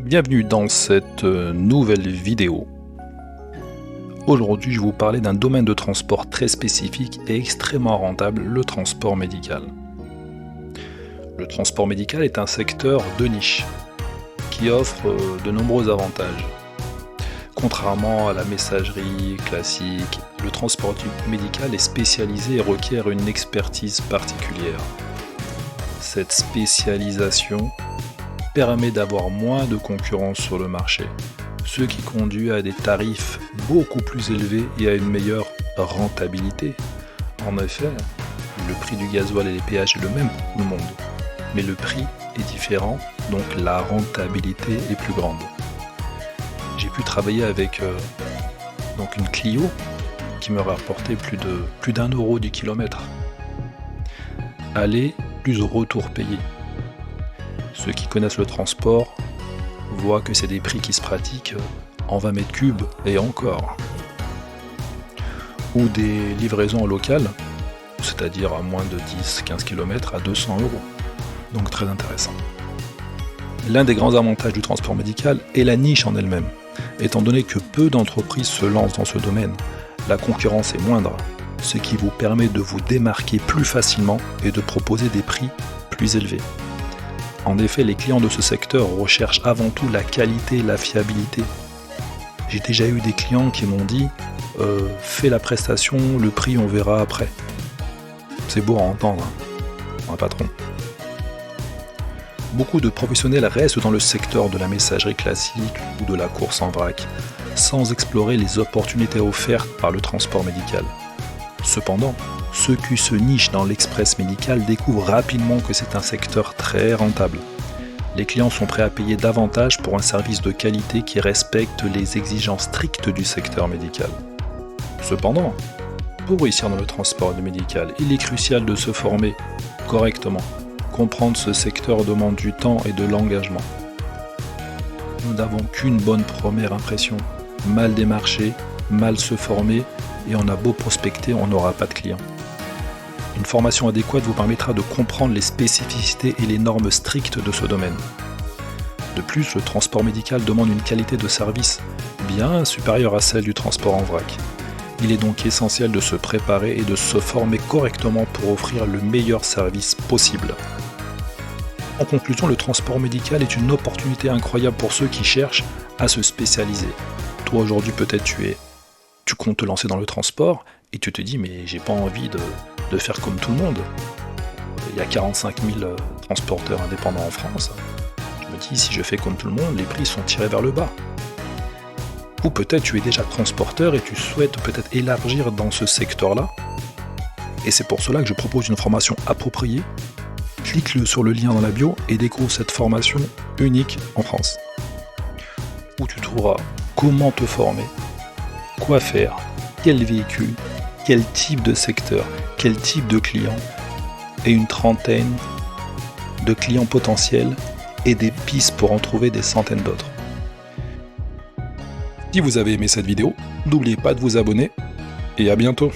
Bienvenue dans cette nouvelle vidéo. Aujourd'hui, je vais vous parler d'un domaine de transport très spécifique et extrêmement rentable, le transport médical. Le transport médical est un secteur de niche qui offre de nombreux avantages. Contrairement à la messagerie classique, le transport médical est spécialisé et requiert une expertise particulière. Cette spécialisation permet d'avoir moins de concurrence sur le marché, ce qui conduit à des tarifs beaucoup plus élevés et à une meilleure rentabilité. En effet, le prix du gasoil et les péages est le même pour tout le monde, mais le prix est différent, donc la rentabilité est plus grande. J'ai pu travailler avec une Clio qui me rapportait plus d'1 euro du kilomètre. Aller plus retour payé. Ceux qui connaissent le transport voient que c'est des prix qui se pratiquent en 20 mètres cubes et encore. Ou des livraisons locales, c'est-à-dire à moins de 10-15 km à 200 euros. Donc très intéressant. L'un des grands avantages du transport médical est la niche en elle-même. Étant donné que peu d'entreprises se lancent dans ce domaine, la concurrence est moindre, ce qui vous permet de vous démarquer plus facilement et de proposer des prix plus élevés. En effet, les clients de ce secteur recherchent avant tout la qualité et la fiabilité. J'ai déjà eu des clients qui m'ont dit « fais la prestation, le prix on verra après ». C'est beau à entendre, un patron. Beaucoup de professionnels restent dans le secteur de la messagerie classique ou de la course en vrac, sans explorer les opportunités offertes par le transport médical. Cependant, ceux qui se nichent dans l'express médical découvrent rapidement que c'est un secteur très rentable. Les clients sont prêts à payer davantage pour un service de qualité qui respecte les exigences strictes du secteur médical. Cependant, pour réussir dans le transport médical, il est crucial de se former correctement. Comprendre ce secteur demande du temps et de l'engagement. Nous n'avons qu'une bonne première impression. Mal démarcher, mal se former, et on a beau prospecter, on n'aura pas de clients. Une formation adéquate vous permettra de comprendre les spécificités et les normes strictes de ce domaine. De plus, le transport médical demande une qualité de service bien supérieure à celle du transport en vrac. Il est donc essentiel de se préparer et de se former correctement pour offrir le meilleur service possible. En conclusion, le transport médical est une opportunité incroyable pour ceux qui cherchent à se spécialiser. Toi aujourd'hui peut-être tu comptes te lancer dans le transport et tu te dis mais j'ai pas envie de faire comme tout le monde. Il y a 45 000 transporteurs indépendants en France. Je me dis si je fais comme tout le monde, les prix sont tirés vers le bas. Ou peut-être tu es déjà transporteur et tu souhaites peut-être élargir dans ce secteur-là. Et c'est pour cela que je propose une formation appropriée. Clique sur le lien dans la bio et découvre cette formation unique en France. Où tu trouveras comment te former, quoi faire, quel véhicule, quel type de secteur, quel type de client, et une trentaine de clients potentiels et des pistes pour en trouver des centaines d'autres. Si vous avez aimé cette vidéo, n'oubliez pas de vous abonner et à bientôt.